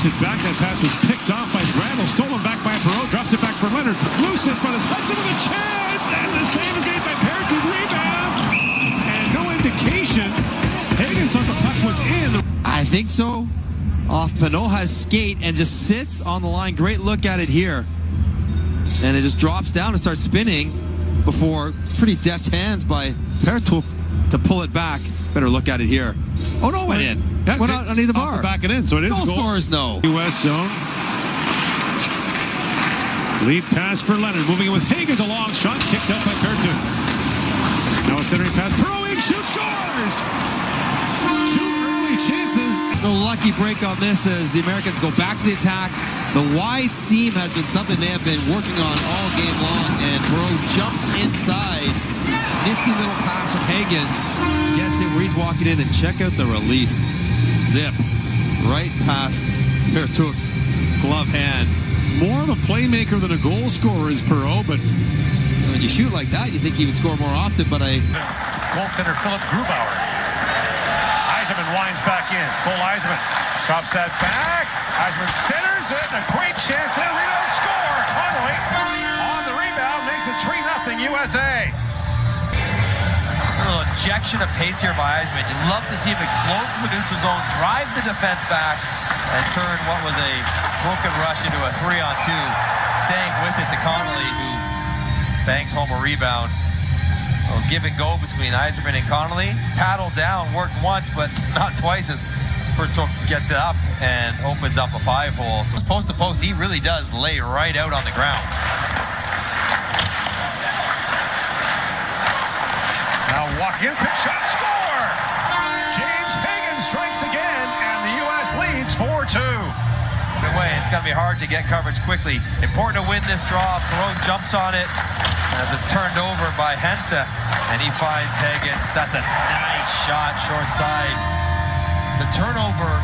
Drops it back. That pass was picked off by Bradle. Stolen back by Perreault. Drops it back for Leonard. Loose in front of Hutson with a chance. And the save is made by Perreault. Rebound. And no indication. Hagens thought the puck was in. I think so. Off Panoha's skate and just sits on the line. Great look at it here. And it just drops down and starts spinning before pretty deft hands by Perreault to pull it back. Better look at it here. Oh no, went in. Yeah, went out underneath the bar. Back and in, so it is goal a goal. Scorers, no. U.S. zone. Lead pass for Leonard. Moving it with Hagens. A long shot kicked out by Perreault. Now a centering pass. Perreault shoots, scores! Two early chances. No lucky break on this as the Americans go back to the attack. The wide seam has been something they have been working on all game long, and Perreault jumps inside. Nifty little pass from Hagens. Gets it where he's walking in, and check out the release. Zip. Right past Perreault's glove hand. More of a playmaker than a goal scorer is Perreault, but when you shoot like that, you think he would score more often, but goaltender Philip Grubauer. Yzerman winds back in. Cole Yzerman chops that back. Yzerman centers it. A great chance there. Rebound score. Connolly on the rebound makes it 3-0 USA. A little injection of pace here by Yzerman. You'd love to see him explode from the neutral zone, drive the defense back, and turn what was a broken rush into a 3-on-2. Staying with it to Connolly, who bangs home a rebound. A give and go between Yzerman and Connolly. Paddle down, worked once, but not twice as Perreault gets it up and opens up a 5-hole. So post to post, he really does lay right out on the ground. Now walk in, pick shot, score! James Hagens strikes again, and the U.S. leads 4-2. It's going to be hard to get coverage quickly. Important to win this draw. Perreault jumps on it as it's turned over by Hense, and he finds Hagens. That's a nice shot, short side. The turnover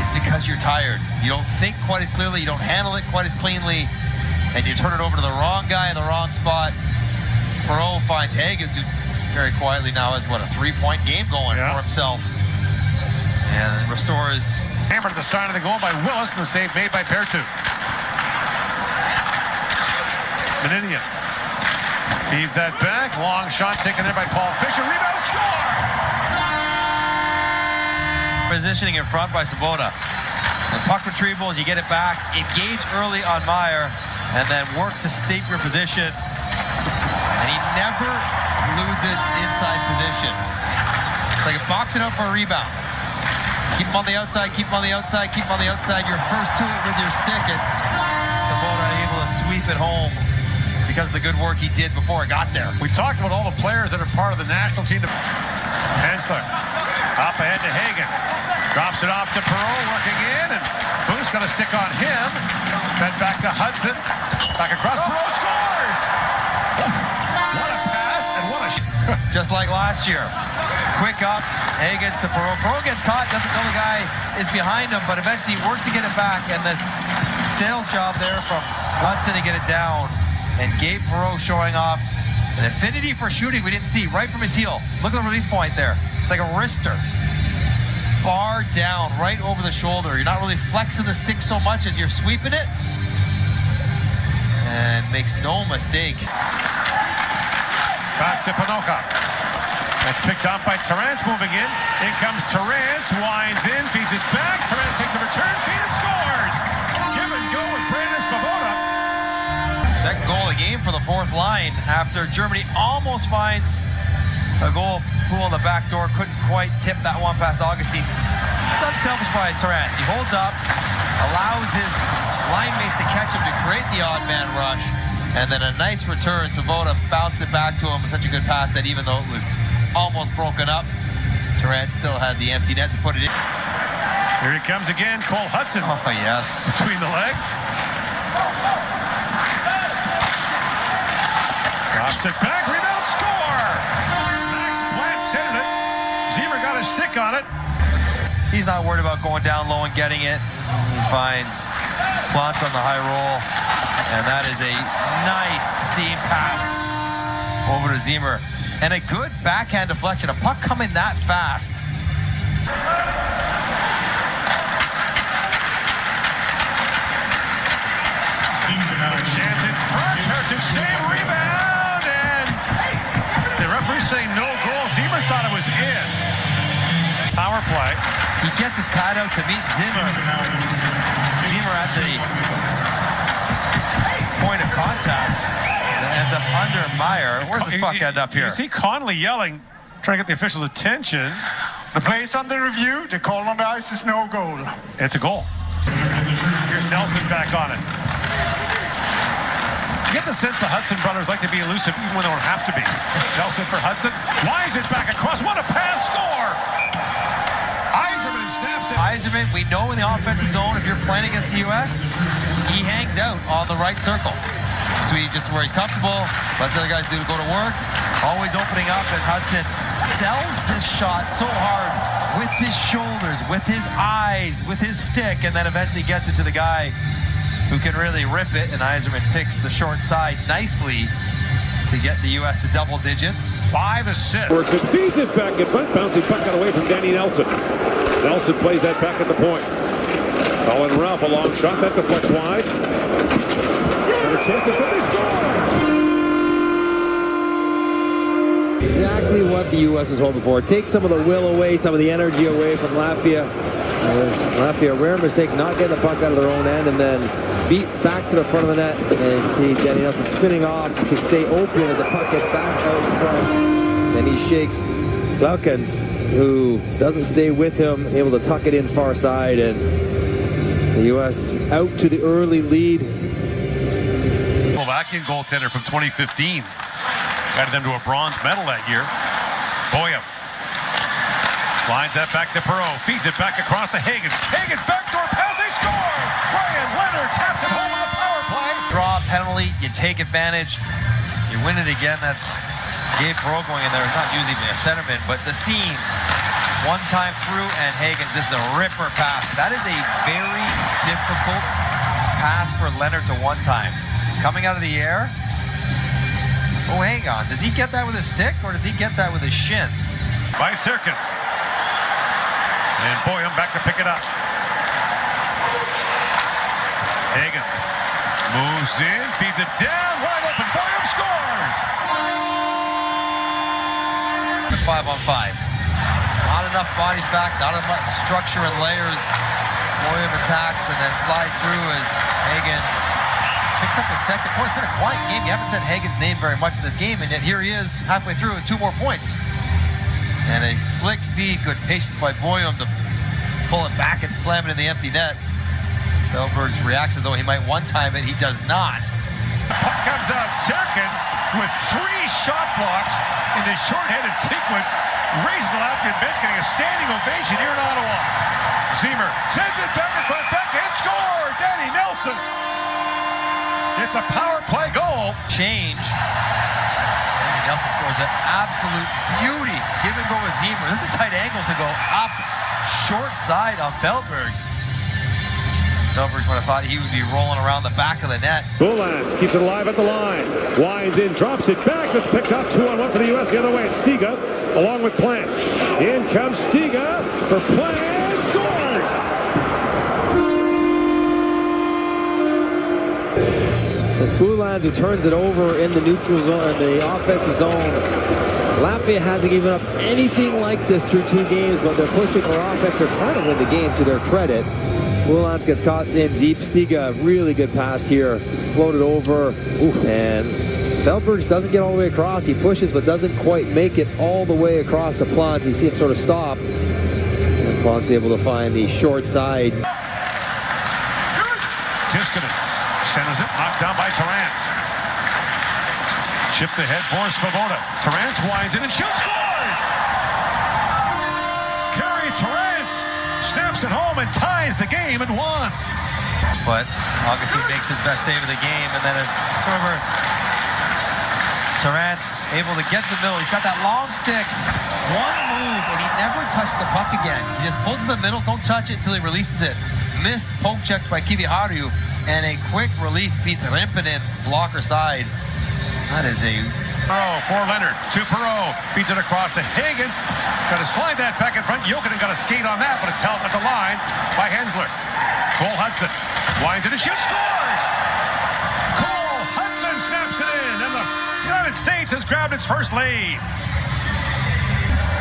is because you're tired. You don't think quite as clearly, you don't handle it quite as cleanly, and you turn it over to the wrong guy in the wrong spot. Perreault finds Hagens, who very quietly now has, what, a 3-point game going for himself. And restores. Hammered to the side of the goal by Willis, and the save made by Perreault. Meninian feeds that back. Long shot taken there by Paul Fisher. Rebound, score! Positioning in front by Svoboda. The puck retrieval as you get it back. Engage early on Meyer, and then work to state your position. And he never loses inside position. It's like boxing out for a rebound. Keep him on the outside, keep him on the outside, keep him on the outside. You're first to it with your stick, and Svoboda able to sweep it home because of the good work he did before it got there. We talked about all the players that are part of the national team. Hensler up ahead to Hagens. Drops it off to Perreault, working in, and Booth's going to stick on him. Fed back to Hutson. Back across, Perreault scores! What a pass and what a just like last year. Quick up, Hagens to Perreault. Perreault gets caught, doesn't know the guy is behind him, but eventually he works to get it back, and the sales job there from Hutson to get it down. And Gabe Perreault showing off an affinity for shooting we didn't see right from his heel. Look at the release point there. It's like a wrister. Bar down, right over the shoulder. You're not really flexing the stick so much as you're sweeping it. And makes no mistake. Back to Panoka. That's picked up by Terrence, moving in. In comes Terrence, winds in, feeds it back. Terrence takes the return, feed and scores. Give and go with Brandon Svoboda. Second goal of the game for the fourth line after Germany almost finds a goal pool on the back door. Couldn't quite tip that one past Augustine. It's unselfish by Terrence. He holds up, allows his line mates to catch him to create the odd man rush, and then a nice return. Svoboda bounced it back to him with such a good pass that even though it was almost broken up, Terrence still had the empty net to put it in. Here he comes again, Cole Hutson. Oh, yes. Between the legs. Drops it back, rebound, score! Max Plant centered it. Ziemer got a stick on it. He's not worried about going down low and getting it. He finds Plant on the high roll, and that is a nice seam pass over to Ziemer. And a good backhand deflection. A puck coming that fast. He gets his pad out to meet Zimmer. Zimmer at the point of contact. That ends up under Meyer. Where's this puck end up here? You see Conley yelling, trying to get the officials' attention. The play is under review. The call on the ice is no goal. It's a goal. Here's Nelson back on it. You get the sense the Hutson brothers like to be elusive even when they don't have to be. Nelson for Hutson. Winds it back across. What a pass, score! Yzerman snaps it. Yzerman, we know in the offensive zone, if you're playing against the U.S., he hangs out on the right circle. So he just where he's comfortable, lets the other guys go to work. Always opening up, and Hutson sells this shot so hard with his shoulders, with his eyes, with his stick, and then eventually gets it to the guy who can really rip it, and Yzerman picks the short side nicely to get the U.S. to double digits. 5 assists. Works it, feeds it back in front, bouncing puck got away from Danny Nelson. Nelson plays that back at the point. Colin Ralph, a long shot, that deflects wide. Another chance at they score! Exactly what the U.S. was hoping for. Take some of the will away, some of the energy away from Latvia. Latvia, a rare mistake, not getting the puck out of their own end, and then beat back to the front of the net. And you see Danny Nelson spinning off to stay open as the puck gets back out in front. Then he shakes Hagens, who doesn't stay with him, able to tuck it in far side, and the U.S. out to the early lead. Slovakian goaltender from 2015. Guided them to a bronze medal that year. Boyum. Lines that back to Perreault. Feeds it back across to Hagens. Hagens backdoor pass. They score! Ryan Leonard taps it home on the power play. Draw penalty. You take advantage. You win it again. That's Gabe Perreault going in there. It's not usually a centerman, but the seams. One time through, and Hagens, this is a ripper pass. That is a very difficult pass for Leonard to one time. Coming out of the air. Oh, hang on. Does he get that with his stick, or does he get that with his shin? By Sirkins. And Boyum back to pick it up. Hagens moves in, feeds it down, wide open. Boyum scores! 5-on-5. Not enough bodies back, not enough structure and layers. Boyum attacks and then slides through as Hagens picks up a second point. It's been a quiet game. You haven't said Hagens' name very much in this game, and yet here he is halfway through with 2 more points. And a slick feed, good patience by Boyum to pull it back and slam it in the empty net. Felberg reacts as though he might one-time it. He does not. The puck comes out. Sirkins with 3 shot blocks in this short-handed sequence. Raises the Latvian bench, getting a standing ovation here in Ottawa. Zimmer sends it back in front, backhand score! Danny Nelson! It's a power play goal. Change. Danny Nelson scores an absolute beauty. Give and go with Zimmer. This is a tight angle to go up short side on Felbergs. Felbergs would have thought he would be rolling around the back of the net. Boulans keeps it alive at the line. Winds in, drops it back. That's picked up 2-on-1 for the U.S. The other way. It's Stiga along with Plant. In comes Stiga for Plant. Scores! It's Boulans who turns it over in the neutral zone, in the offensive zone. Latvia hasn't given up anything like this through 2 games, but they're pushing for offense. They're trying to win the game to their credit. Boulans gets caught in deep. Stiga, really good pass here. Floated over. And Felberg doesn't get all the way across. He pushes, but doesn't quite make it all the way across the Plant. You see him sort of stop. And Plant's able to find the short side. Tiskinen centers it, knocked down by Terrance. Chipped ahead for Svoboda. Terrance winds in and shoots, scores! Kerry Terrance snaps it home and ties the game at 1. But obviously makes his best save of the game, and then remember, Terrance able to get to the middle. He's got that long stick. One move, and he never touched the puck again. He just pulls in the middle, don't touch it until he releases it. Missed poke check by Kiviharu, and a quick release beats Rimpinen blocker side. That is a... Perreault for Leonard, to Perreault, beats it across to Hagens. Got to slide that back in front. Jokinen got a skate on that, but it's held at the line by Hensler. Cole Hutson winds it and shoots, scores! Cole Hutson snaps it in, and the United States has grabbed its first lead.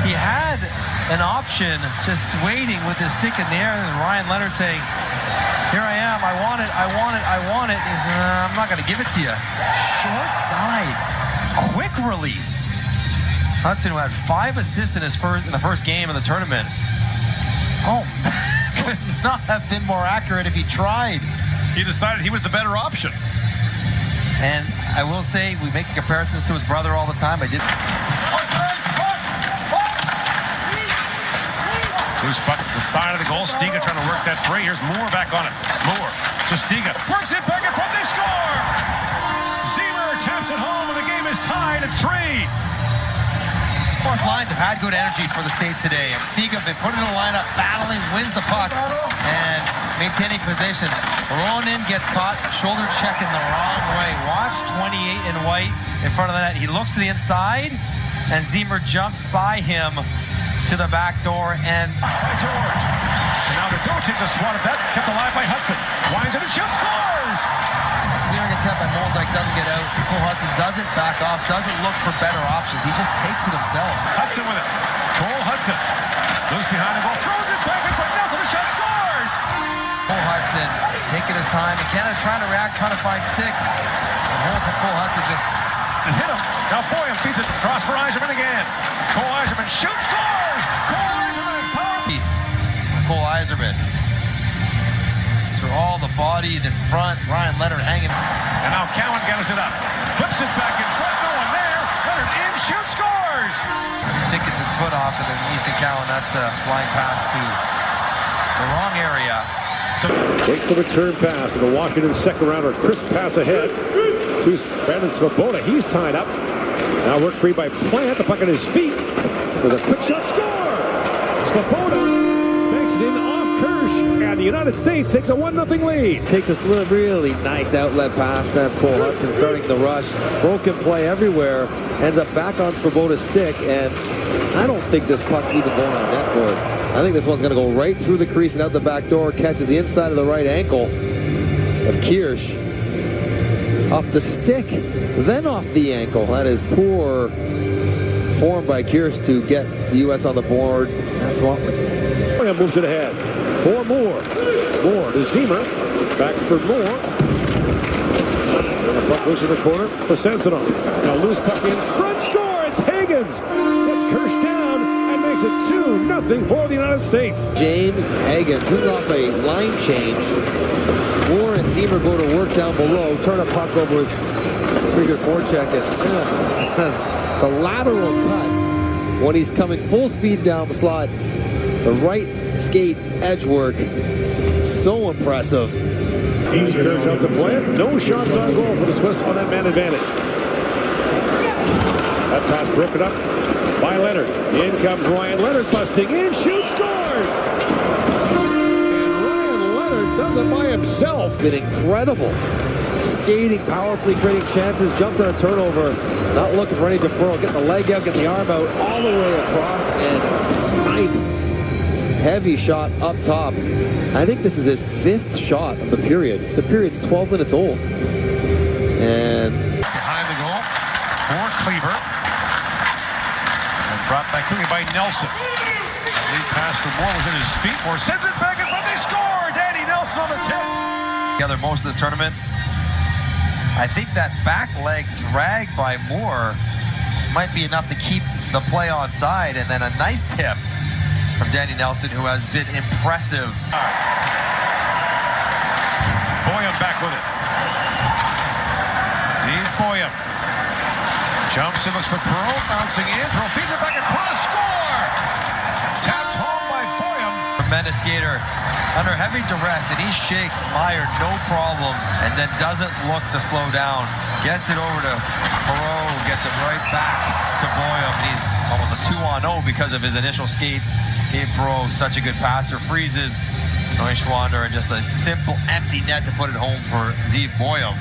he had an option just waiting with his stick in the air, and Ryan Leonard saying, here I am, I want it, I want it, I want it. He's, I'm not going to give it to you. Short side, quick release. Hutson, who had 5 assists in the first game of the tournament. Oh, could not have been more accurate if he tried. He decided he was the better option. And I will say, we make comparisons to his brother all the time. I did. Loose puck to the side of the goal. Stiga trying to work that free. Here's Moore back on it. Moore to Stiga. Works it back in front. They score! Ziemer taps it home, and the game is tied at 3. Fourth lines have had good energy for the States today. And Stiga have been put in the lineup, battling, wins the puck, and maintaining position. Ronan gets caught, shoulder checking the wrong way. Watch 28 in white in front of the net. He looks to the inside, and Ziemer jumps by him to the back door, and by George. And now the Doncic a swat at that, kept alive by Hutson. Winds it and shoots, scores! Clearing attempt by Moldyke doesn't get out. Cole Hutson doesn't back off, doesn't look for better options. He just takes it himself. Hutson with it. Cole Hutson. Loose behind the goal, throws it back in front. Nelson, a shot, scores! Cole Hutson taking his time. McKenna's trying to react, trying to find sticks. And Cole Hutson just... And hit him. Now Boyum feeds it across for Yzerman again. Cole Yzerman shoots, scores! Cole Yzerman, power piece. Cole Yzerman. Through all the bodies in front. Ryan Leonard hanging. And now Cowan gathers it up. Flips it back in front. No one there. Leonard in, shoots, scores! Tickets his foot off, and then Easton Cowan, that's a blind pass to the wrong area. Takes the return pass in the Washington second rounder. Crisp pass ahead to Brandon Svoboda. He's tied up. Now worked free by Plant. The puck at his feet. With a quick shot, score! Svoboda makes it in off Kirsch, and the United States takes a 1-0 lead. Takes a really nice outlet pass. That's Cole Hutson starting the rush. Broken play everywhere. Ends up back on Svoboda's stick, and I don't think this puck's even going on net board. I think this one's going to go right through the crease and out the back door. Catches the inside of the right ankle of Kirsch. Off the stick, then off the ankle. That is poor form by Kirsch to get the U.S. on the board. That's what. Moves it ahead. For Moore. Moore to Ziemer. Back for Moore. And the puck loose in the corner for Samsonov. Now loose puck in front. Score! It's Hagens. Gets Kirsch down and makes it 2-0 for the United States. James Hagens. This is off a line change. Moore and Ziemer go to work down below. Turn a puck over with pretty good forecheck. The lateral cut when he's coming full speed down the slot. The right skate edge work. So impressive. Kirsch out to play it. No shots on goal for the Swiss on that man advantage. That pass broken up by Leonard. In comes Ryan Leonard busting in. Shoots, scores! And Ryan Leonard does it by himself. Been incredible. Skating powerfully, creating chances. Jumps on a turnover. Not looking for any deferral. Getting the leg out, getting the arm out. All the way across and snipe. Heavy shot up top. I think this is his 5th shot of the period. The period's 12 minutes old. And behind the goal for Cleaver. And brought back quickly by Nelson. That lead pass for Moore was in his feet. Moore sends it back in front. They score! Danny Nelson on the tip. Together most of this tournament. I think that back leg drag by Moore might be enough to keep the play onside, and then a nice tip from Danny Nelson, who has been impressive. Boyum back with it. Steve Boyum jumps and looks for Perreault, bouncing in. Perreault feeds it back across, score! Tapped home by Boyum. Tremendous skater under heavy duress, and he shakes Meyer no problem, and then doesn't look to slow down. Gets it over to Perreault, gets it right back to Boyum, and he's almost a 2-on-0 because of his initial skate. Gabe Perreault, such a good passer, freezes Neuschwander, and just a simple empty net to put it home for Zeev Boyum.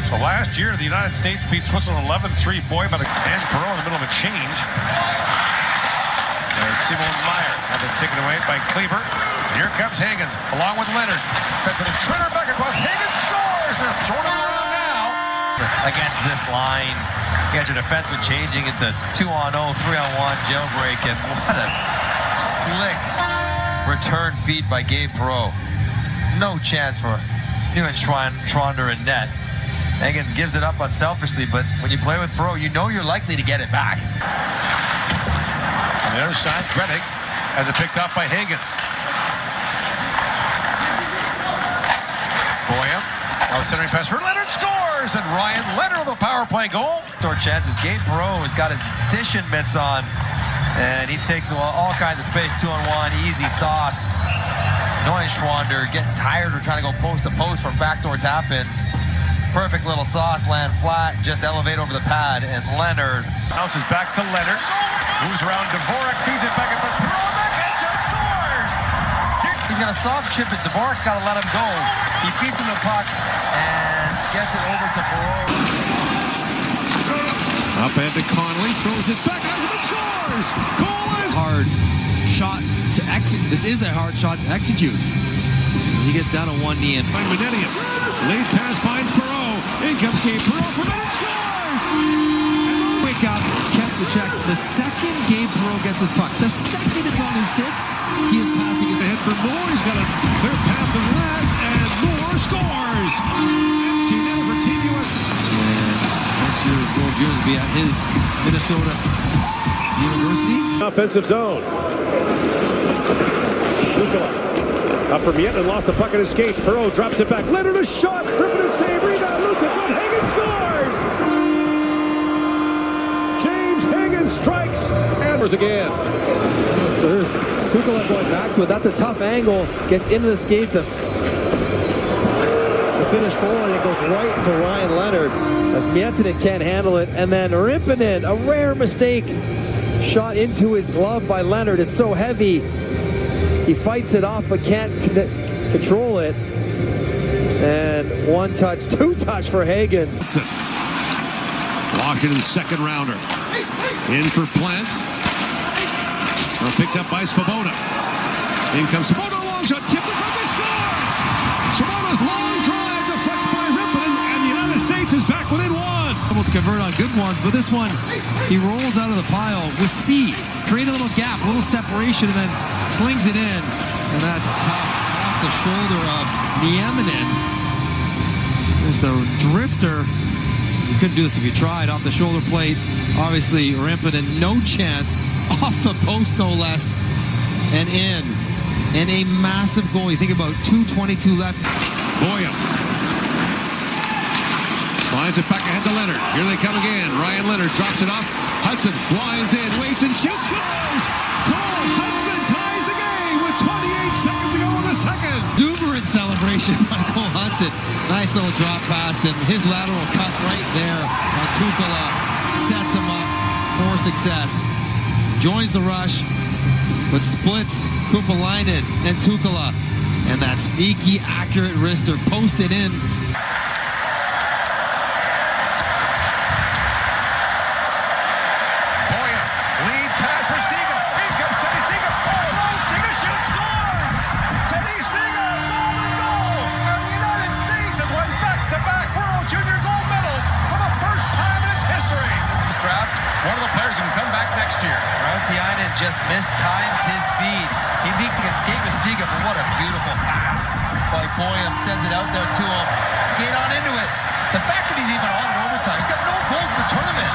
So last year, the United States beat Switzerland 11-3. Boyum and Perreault in the middle of a change. And Simon Meyer had it taken away by Cleaver. Here comes Hagens, along with Leonard. Sends it to Triner back across. Hagens scores! They're throwing him around now. Against this line, You got your defenseman changing into 2-on-0, 3-on-1 jailbreak, and what a slick return feed by Gabe Perreault. No chance for Schwander in net. Hagens gives it up unselfishly, but when you play with Perreault, you know you're likely to get it back. On the other side, Grenick has it picked up by Hagens. Boyum, centering pass for Leonard, scores, and Ryan Leonard with a power play goal. Door chances. Gabe Perreault has got his dishing mitts on, and he takes all kinds of space, 2-on-1, easy sauce. Knowing Schwander getting tired or trying to go post to post from backdoor tap-ins. Perfect little sauce, land flat, just elevate over the pad, and Leonard bounces back to Leonard, moves around Dvorak, feeds it back in front. Perreault, backhand shot, scores! He's got a soft chip, but Dvorak's got to let him go. He feeds him the puck and gets it over to Perreault. Up and to Connolly, throws it back, Hutson scores! Goal is Hard shot to execute. This is a hard shot to execute. He gets down on one knee and by Millennium. Late pass finds Perreault. In comes Gabe Perreault for Leonard, scores! quick up, catch the check. The second Gabe Perreault gets his puck, the second it's on his stick, he is passing it ahead for Moore. He's got a clear path to the left, and Moore scores! Empty net for Team US. And next year's World Junior will be at his Minnesota University. Offensive zone. Up from Yetman, lost the puck in his skates. Perreault drops it back. Leonard a shot. Ripping and save. Rebound. Loose it. Hagens scores. James Hagens strikes. Hammers again. So here's Tukala going back to it. That's a tough angle. Gets into the skates of the Finnish forward, and it goes right to Ryan Leonard as Miettinen can't handle it. And then Rippinen, a rare mistake. Shot into his glove by Leonard. It's so heavy. He fights it off but can't control it. And one touch, two touch for Hagens. Washington's second rounder. In for Plant. Picked up by Svoboda. In comes Svoboda, long shot, tipped in front, they score! Svoboda's long drive deflects by Rippinen, and the United States is back within one. Able to convert on good ones, but this one, he rolls out of the pile with speed. Create a little gap, a little separation, and then slings it in. And that's tough off the shoulder of Nieminen. Just a drifter. You couldn't do this if you tried. Off the shoulder plate. Obviously, Rippinen, no chance. Off the post, no less. And in. And a massive goal. You think about 2:22 left. Boyum. Slides it back ahead to Leonard. Here they come again. Ryan Leonard drops it off. Hutson winds in, waits and shoots, scores! Cole Hutson ties the game with 28 seconds to go in the second. Exuberant celebration by Cole Hutson. Nice little drop pass, and his lateral cut right there on Tukala sets him up for success. Joins the rush, but splits Kupalainen and Tukala. And that sneaky, accurate wrister posted in. Lead pass for Stiga. Here comes Teddy Stiga. Oh, Stiga shoots, scores! Teddy Stiga, goal! And the United States has won back-to-back World Junior gold medals for the first time in its history. This draft, one of the players who can come back next year. Rautiainen just mistimes his speed. He thinks he can skate with Stiga, but what a beautiful pass by Boyum. Sends it out there to him. Skate on into it. The fact that he's even on in overtime, he's got no goals in the tournament.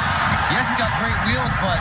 Yes, he's got great wheels, but